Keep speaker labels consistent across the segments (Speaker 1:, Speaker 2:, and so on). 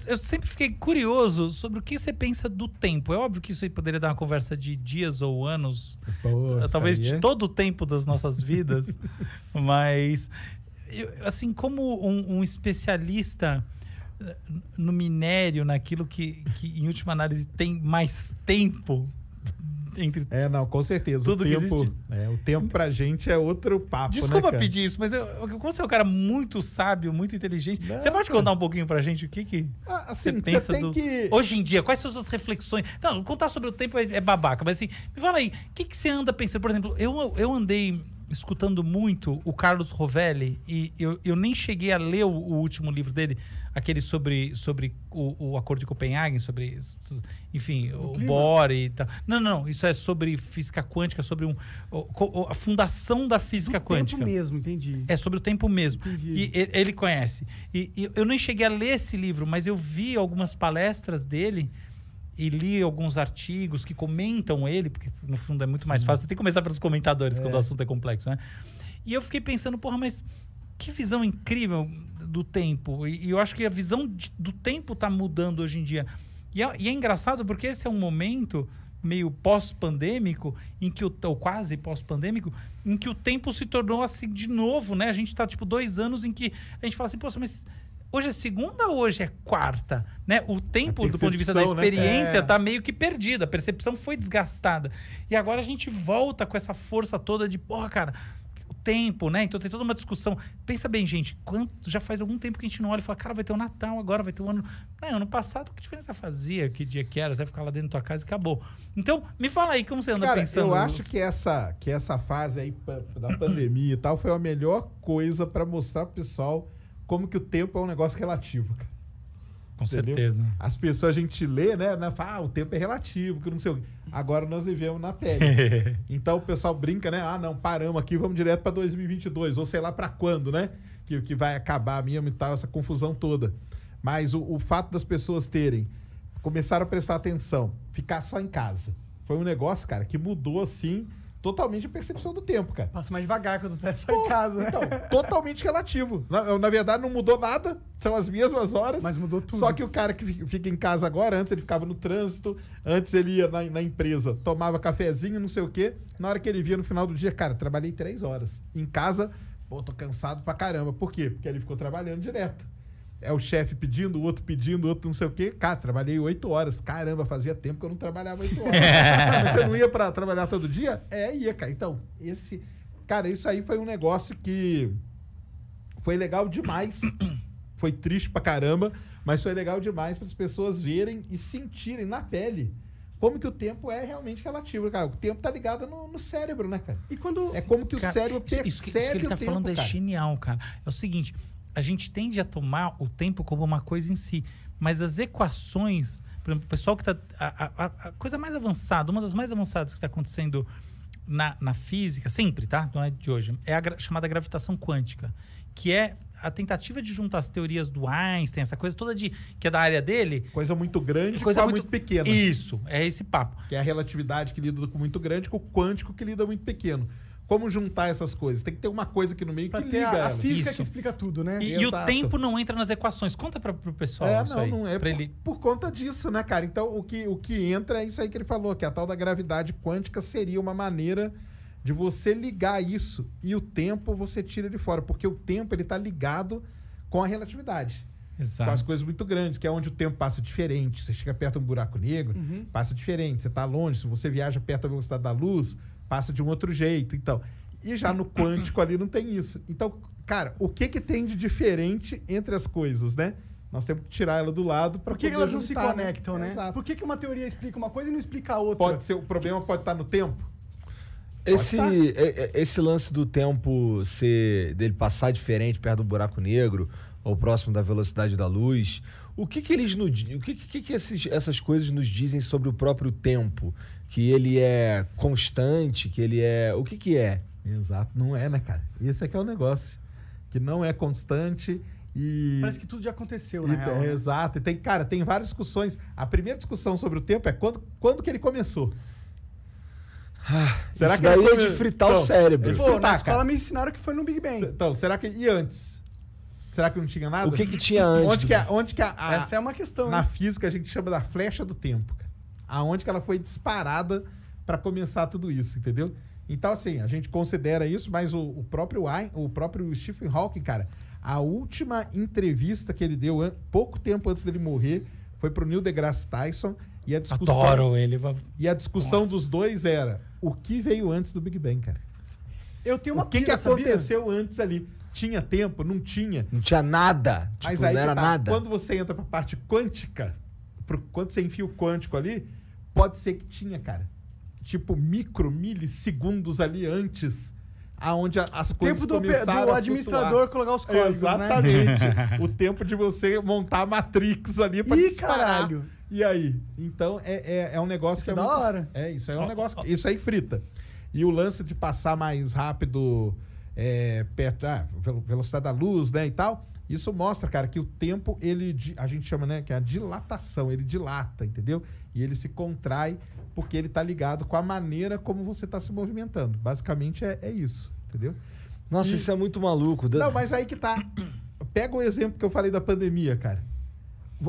Speaker 1: Eu sempre fiquei curioso sobre o que você pensa do tempo. É óbvio que isso aí poderia dar uma conversa de dias ou anos, talvez de todo o tempo das nossas vidas, mas assim, como um especialista no minério, naquilo que em última análise tem mais tempo entre
Speaker 2: não, com certeza.
Speaker 1: Tudo
Speaker 2: o tempo,
Speaker 1: que existe.
Speaker 2: O tempo pra gente é outro papo,
Speaker 1: Desculpa
Speaker 2: né,
Speaker 1: pedir isso, mas como você é um cara muito sábio, muito inteligente, você pode contar um pouquinho pra gente o que
Speaker 2: assim,
Speaker 1: você pensa
Speaker 2: você tem que...
Speaker 1: Hoje em dia, quais são as suas reflexões? Não, contar sobre o tempo é babaca, mas assim, me fala aí, o que você anda pensando? Por exemplo, eu andei escutando muito o Carlos Rovelli e eu nem cheguei a ler o último livro dele, aquele sobre o Acordo de Copenhague, sobre, enfim, o Bohr e tal. Não, isso é sobre física quântica, sobre a fundação da física quântica.
Speaker 3: O tempo mesmo, entendi.
Speaker 1: É sobre o tempo mesmo.
Speaker 3: Entendi.
Speaker 1: E ele conhece. E eu nem cheguei a ler esse livro, mas eu vi algumas palestras dele e li alguns artigos que comentam ele, porque no fundo é muito mais fácil. Você tem que começar pelos comentadores quando o assunto é complexo, né? E eu fiquei pensando, porra, mas que visão incrível do tempo. E eu acho que a visão do tempo está mudando hoje em dia. E é engraçado porque esse é um momento meio pós-pandêmico, ou quase pós-pandêmico, em que o tempo se tornou assim de novo, né? A gente está tipo 2 anos em que a gente fala assim, poxa, mas hoje é segunda ou hoje é quarta? Né? O tempo, do ponto de vista da experiência, está meio que perdido. A percepção foi desgastada. E agora a gente volta com essa força toda de, porra, cara, o tempo, né? Então tem toda uma discussão. Pensa bem, gente, já faz algum tempo que a gente não olha e fala, cara, vai ter o Natal agora, vai ter o ano... Não, ano passado, que diferença fazia? Que dia que era? Você vai ficar lá dentro da tua casa e acabou. Então, me fala aí, como você anda pensando?
Speaker 2: Eu acho que essa fase aí da pandemia e tal foi a melhor coisa para mostrar pro pessoal como que o tempo é um negócio relativo, cara.
Speaker 1: Com certeza.
Speaker 2: As pessoas, a gente lê, né? Fala, o tempo é relativo, que não sei o quê. Agora nós vivemos na pele. Então o pessoal brinca, né? Não, paramos aqui, vamos direto para 2022, ou sei lá para quando, né? Que vai acabar mesmo e tal, essa confusão toda. Mas o fato das pessoas começaram a prestar atenção, ficar só em casa. Foi um negócio, cara, que mudou, assim, totalmente a percepção do tempo, cara.
Speaker 3: Passa mais devagar quando tá só em casa, né?
Speaker 2: Então, totalmente relativo. Na verdade, não mudou nada. São as mesmas horas.
Speaker 3: Mas mudou tudo.
Speaker 2: Só que o cara que fica em casa agora, antes ele ficava no trânsito, antes ele ia na empresa, tomava cafezinho, não sei o quê. Na hora que ele via no final do dia, cara, trabalhei 3 horas. Em casa, tô cansado pra caramba. Por quê? Porque ele ficou trabalhando direto. É o chefe pedindo, o outro não sei o quê. Cara, trabalhei 8 horas. Caramba, fazia tempo que eu não trabalhava 8 horas. Mas você não ia pra trabalhar todo dia? Ia, cara. Então, isso aí foi um negócio que foi legal demais. Foi triste pra caramba, mas foi legal demais para as pessoas verem e sentirem na pele como que o tempo é realmente relativo, cara. O tempo tá ligado no cérebro, né, cara?
Speaker 3: E quando...
Speaker 2: É como que o cérebro percebe
Speaker 1: isso que ele tá falando, cara, é genial, cara. É o seguinte... A gente tende a tomar o tempo como uma coisa em si, mas as equações, por exemplo, o pessoal que está... A coisa mais avançada, uma das mais avançadas que está acontecendo na física, sempre, tá? Não é de hoje, é a chamada gravitação quântica, que é a tentativa de juntar as teorias do Einstein, essa coisa toda que é da área dele.
Speaker 2: Coisa muito grande com muito pequena.
Speaker 1: Isso, é esse papo.
Speaker 2: Que é a relatividade que lida com muito grande, com o quântico que lida muito pequeno. Como juntar essas coisas? Tem que ter uma coisa aqui no meio que liga
Speaker 3: a física
Speaker 1: isso.
Speaker 3: Que explica tudo, né?
Speaker 1: E o tempo não entra nas equações. Conta pro pessoal isso aí.
Speaker 2: Não é por conta disso, né, cara? Então, o que entra é isso aí que ele falou, que a tal da gravidade quântica seria uma maneira de você ligar isso e o tempo você tira de fora, porque o tempo ele tá ligado com a relatividade.
Speaker 1: Exato.
Speaker 2: Com as coisas muito grandes, que é onde o tempo passa diferente. Você chega perto de um buraco negro, passa diferente. Você tá longe, se você viaja perto da velocidade da luz, passa de um outro jeito, então. E já no quântico ali não tem isso. Então, cara, o que tem de diferente entre as coisas, né? Nós temos que tirar ela do lado para poder juntar.
Speaker 3: Por que elas não se conectam, né?
Speaker 2: Exato.
Speaker 3: Por que uma teoria explica uma coisa e não explica a outra?
Speaker 2: Pode ser, o problema pode estar no tempo?
Speaker 4: Esse lance do tempo dele passar diferente perto do buraco negro ou próximo da velocidade da luz, o que essas coisas nos dizem sobre o próprio tempo? Que ele é constante, que ele é... O que é?
Speaker 2: Exato, não é, né, cara? Esse é que é o negócio. Que não é constante e...
Speaker 3: Parece que tudo já aconteceu, na real. Né?
Speaker 2: Exato. E tem várias discussões. A primeira discussão sobre o tempo é quando que ele começou.
Speaker 4: Será que daí é de fritar o cérebro?
Speaker 3: Na escola me ensinaram que foi no Big Bang.
Speaker 2: Então, será que... E antes? Será que não tinha nada?
Speaker 4: O que tinha antes?
Speaker 2: Onde que
Speaker 3: Essa é uma questão,
Speaker 2: na
Speaker 3: hein?
Speaker 2: física a gente chama da flecha do tempo, cara. Aonde que ela foi disparada para começar tudo isso, entendeu? Então, assim, a gente considera isso, mas o próprio Stephen Hawking, cara, a última entrevista que ele deu, pouco tempo antes dele morrer, foi pro Neil deGrasse Tyson, e a discussão...
Speaker 1: Adoro ele.
Speaker 2: E a discussão
Speaker 1: Nossa.
Speaker 2: dos dois era, o que veio antes do Big Bang, cara?
Speaker 3: Eu tenho uma
Speaker 2: O que
Speaker 3: pira, sabia?
Speaker 2: aconteceu antes ali? Tinha tempo? Não tinha?
Speaker 4: Não tinha nada. Tipo,
Speaker 2: Mas aí
Speaker 4: não
Speaker 2: que
Speaker 4: era
Speaker 2: tá.
Speaker 4: nada.
Speaker 2: Quando você entra pra parte quântica, quando você enfia o quântico ali, pode ser que tinha, cara. Tipo, milissegundos ali antes, aonde as coisas
Speaker 3: Tempo
Speaker 2: começaram
Speaker 3: do
Speaker 2: a
Speaker 3: administrador
Speaker 2: flutuar.
Speaker 3: colocar os códigos,
Speaker 2: Exatamente. O tempo de você montar a Matrix ali pra
Speaker 3: Ih,
Speaker 2: disparar.
Speaker 3: caralho.
Speaker 2: E aí? Então, é um negócio
Speaker 3: Isso
Speaker 2: que
Speaker 3: é da
Speaker 2: muito...
Speaker 3: hora.
Speaker 2: Isso aí é um negócio... Isso aí frita. E o lance de passar mais rápido perto... velocidade da luz, né, e tal... Isso mostra, cara, que o tempo, a gente chama, né, que é a dilatação. Ele dilata, entendeu? E ele se contrai porque ele tá ligado com a maneira como você tá se movimentando. Basicamente é isso, entendeu?
Speaker 4: Nossa, isso é muito maluco.
Speaker 2: Não, mas aí que tá. Pega o exemplo que eu falei da pandemia, cara.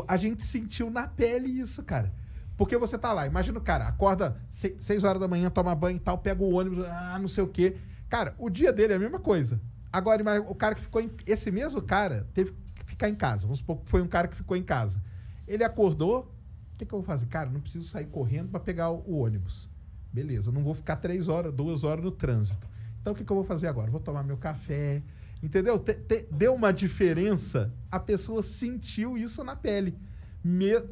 Speaker 2: A gente sentiu na pele isso, cara. Porque você tá lá, imagina o cara, acorda 6 horas da manhã, toma banho e tal, pega o ônibus, não sei o quê. Cara, o dia dele é a mesma coisa. Agora, o cara que ficou esse mesmo cara teve que ficar em casa. Vamos supor que foi um cara que ficou em casa. Ele acordou, o que eu vou fazer? Cara, não preciso sair correndo para pegar o ônibus. Beleza, eu não vou ficar 3 horas, 2 horas no trânsito. Então, o que eu vou fazer agora? Vou tomar meu café, entendeu? Deu uma diferença, a pessoa sentiu isso na pele.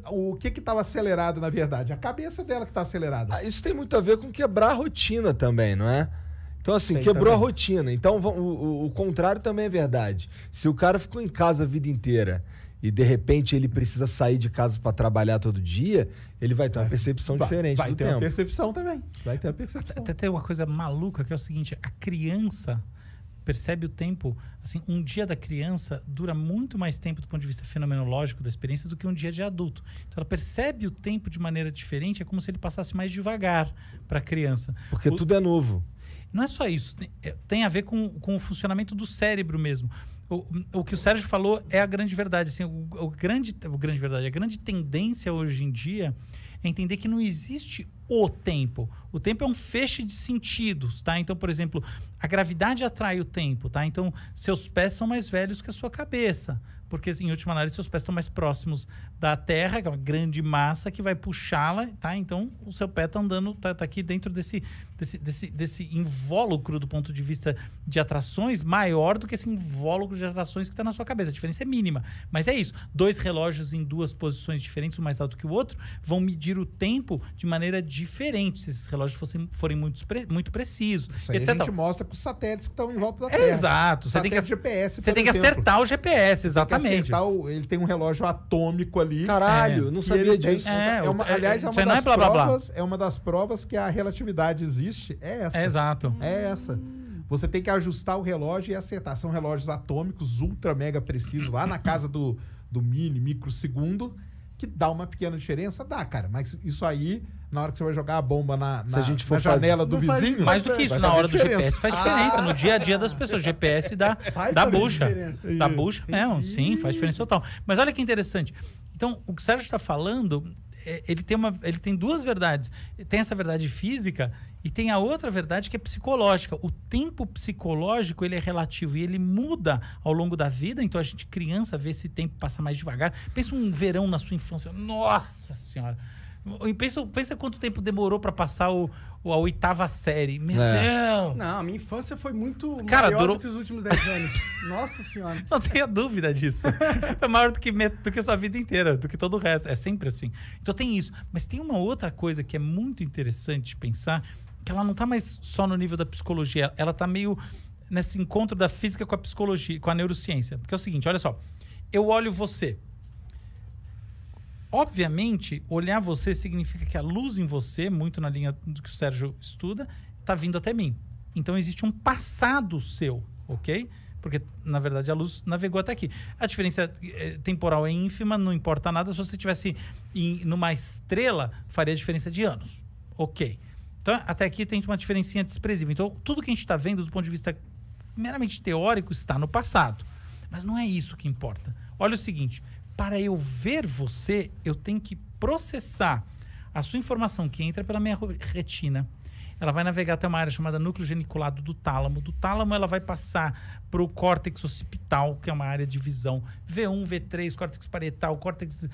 Speaker 2: O que estava acelerado, na verdade? A cabeça dela que está acelerada.
Speaker 4: Isso tem muito a ver com quebrar a rotina também, não é? Então, assim,
Speaker 2: Tem
Speaker 4: quebrou
Speaker 2: também.
Speaker 4: a rotina. Então, o contrário também é verdade. Se o cara ficou em casa a vida inteira e, de repente, ele precisa sair de casa para trabalhar todo dia, ele vai ter uma percepção diferente
Speaker 2: vai
Speaker 4: do
Speaker 2: ter
Speaker 4: tempo.
Speaker 2: uma percepção também. Vai ter a percepção.
Speaker 1: Até tem uma coisa maluca que é o seguinte: a criança percebe o tempo, assim, um dia da criança dura muito mais tempo do ponto de vista fenomenológico da experiência do que um dia de adulto. Então ela percebe o tempo de maneira diferente, é como se ele passasse mais devagar para a criança.
Speaker 4: Porque tudo é novo.
Speaker 1: Não é só isso, tem a ver com o funcionamento do cérebro mesmo. O que o Sérgio falou é a grande verdade. Assim, a grande tendência hoje em dia é entender que não existe o tempo. O tempo é um feixe de sentidos, tá? Então, por exemplo, a gravidade atrai o tempo, tá? Então, seus pés são mais velhos que a sua cabeça. Porque, em última análise, seus pés estão mais próximos da Terra, que é uma grande massa que vai puxá-la, tá? Então, o seu pé está andando, tá aqui dentro desse invólucro do ponto de vista de atrações maior do que esse invólucro de atrações que está na sua cabeça. A diferença é mínima. Mas é isso. 2 relógios em 2 posições diferentes, um mais alto que o outro, vão medir o tempo de maneira diferente, se esses relógios forem muito precisos,
Speaker 2: Isso aí
Speaker 1: etc.
Speaker 2: a gente mostra com os satélites que estão em volta da Terra.
Speaker 1: Exato. Você tem que
Speaker 2: GPS,
Speaker 1: Você
Speaker 2: por
Speaker 1: tem que
Speaker 2: exemplo.
Speaker 1: acertar o GPS, exatamente.
Speaker 2: Ele tem um relógio atômico ali.
Speaker 4: Caralho,
Speaker 1: É.
Speaker 4: não
Speaker 2: que
Speaker 4: sabia
Speaker 2: ele tem-
Speaker 4: disso.
Speaker 2: Aliás,
Speaker 1: isso aí não é blá, blá, blá.
Speaker 2: é uma das provas que a relatividade existe. É essa.
Speaker 1: Exato.
Speaker 2: É essa. Você tem que ajustar o relógio e acertar. São relógios atômicos ultra mega precisos, lá na casa do microsegundo, que dá uma pequena diferença. Dá, cara. Mas isso aí, na hora que você vai jogar a bomba na
Speaker 4: Se a gente for
Speaker 2: janela do
Speaker 3: Não faz-
Speaker 2: vizinho...
Speaker 1: Mais do que isso,
Speaker 2: vai
Speaker 1: na
Speaker 2: fazer
Speaker 1: hora do
Speaker 2: diferença.
Speaker 1: GPS faz diferença. No dia a dia das pessoas. GPS dá
Speaker 3: Vai fazer
Speaker 1: bucha.
Speaker 3: diferença.
Speaker 1: Da bucha, sim, faz diferença total. Mas olha que interessante. Então, o que o Sérgio está falando, ele tem 2 verdades. Tem essa verdade física e tem a outra verdade que é psicológica. O tempo psicológico, ele é relativo e ele muda ao longo da vida. Então, a gente, criança, vê esse tempo passar mais devagar. Pensa um verão na sua infância. Nossa Senhora! E pensa quanto tempo demorou para passar a 8ª série. Meu Deus!
Speaker 3: Não, a minha infância foi muito
Speaker 1: Cara,
Speaker 3: maior
Speaker 1: durou-
Speaker 3: do que os últimos 10 anos. Nossa senhora.
Speaker 1: Não tenha dúvida disso. É maior do que a sua vida inteira, do que todo o resto. É sempre assim. Então tem isso. Mas tem uma outra coisa que é muito interessante de pensar, que ela não está mais só no nível da psicologia. Ela está meio nesse encontro da física com a psicologia, com a neurociência. Porque é o seguinte, olha só. Eu olho você. Obviamente, olhar você significa que a luz em você, muito na linha do que o Sérgio estuda, está vindo até mim. Então, existe um passado seu, ok? Porque, na verdade, a luz navegou até aqui. A diferença temporal é ínfima, não importa nada. Se você estivesse numa estrela, faria diferença de anos. Ok. Então, até aqui tem uma diferencinha desprezível. Então, tudo que a gente está vendo do ponto de vista meramente teórico está no passado. Mas não é isso que importa. Olha o seguinte, para eu ver você, eu tenho que processar a sua informação que entra pela minha retina. Ela vai navegar até uma área chamada núcleo geniculado do tálamo. Do tálamo, ela vai passar para o córtex occipital, que é uma área de visão. V1, V3, córtex parietal, córtex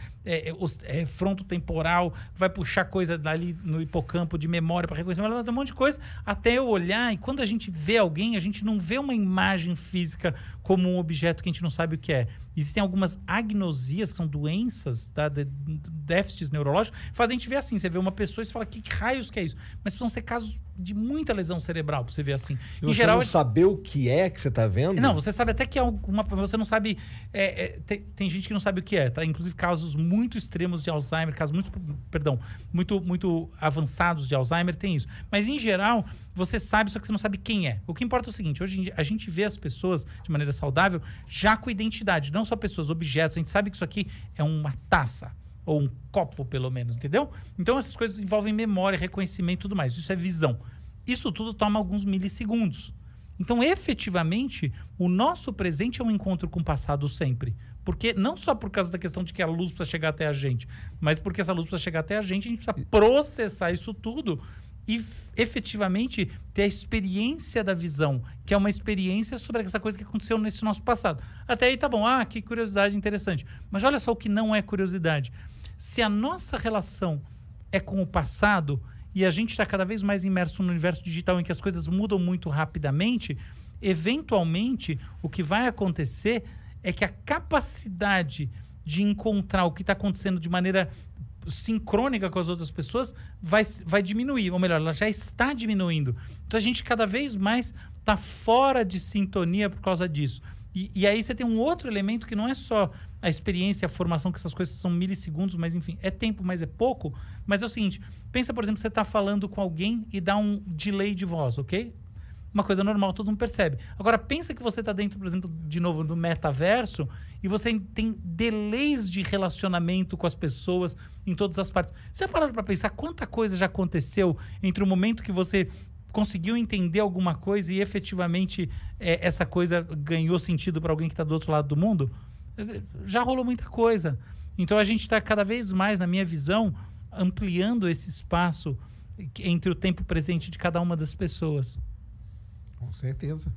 Speaker 1: frontotemporal, vai puxar coisa dali no hipocampo de memória para reconhecimento, ela dá um monte de coisa, até eu olhar. E quando a gente vê alguém, a gente não vê uma imagem física como um objeto que a gente não sabe o que é. Existem algumas agnosias, que são doenças, déficits neurológicos, fazem a gente ver assim. Você vê uma pessoa e você fala, que raios que é isso? Mas precisam ser casos de muita lesão cerebral pra você ver assim.
Speaker 4: E você não saber o que é que você tá vendo?
Speaker 1: Não, você sabe até que é alguma... Você não sabe... tem gente que não sabe o que é, tá? Inclusive casos muito extremos de Alzheimer, casos muito avançados de Alzheimer, tem isso. Mas, em geral, você sabe, só que você não sabe quem é. O que importa é o seguinte, hoje em dia, a gente vê as pessoas de maneira saudável já com identidade, não só pessoas, objetos. A gente sabe que isso aqui é uma taça, ou um copo, pelo menos, entendeu? Então, essas coisas envolvem memória, reconhecimento e tudo mais. Isso é visão. Isso tudo toma alguns milissegundos. Então, efetivamente, o nosso presente é um encontro com o passado sempre. Porque, não só por causa da questão de que a luz precisa chegar até a gente, mas porque essa luz precisa chegar até a gente precisa processar isso tudo e, efetivamente, ter a experiência da visão, que é uma experiência sobre essa coisa que aconteceu nesse nosso passado. Até aí tá bom, que curiosidade interessante. Mas olha só o que não é curiosidade. Se a nossa relação é com o passado e a gente está cada vez mais imerso no universo digital em que as coisas mudam muito rapidamente, eventualmente o que vai acontecer é que a capacidade de encontrar o que está acontecendo de maneira sincrônica com as outras pessoas vai diminuir, ou melhor, ela já está diminuindo. Então a gente cada vez mais está fora de sintonia por causa disso. E aí você tem um outro elemento que não é só a experiência, a formação, que essas coisas são milissegundos, mas enfim, é tempo, mas é pouco. Mas é o seguinte, pensa, por exemplo, você está falando com alguém e dá um delay de voz, ok? Uma coisa normal, todo mundo percebe. Agora, pensa que você está dentro, por exemplo, de novo, do metaverso e você tem delays de relacionamento com as pessoas em todas as partes. Você já parou para pensar quanta coisa já aconteceu entre o momento que você conseguiu entender alguma coisa e efetivamente essa coisa ganhou sentido para alguém que está do outro lado do mundo? Quer dizer, já rolou muita coisa. Então a gente está cada vez mais, na minha visão, ampliando esse espaço entre o tempo presente de cada uma das pessoas.
Speaker 2: Com certeza.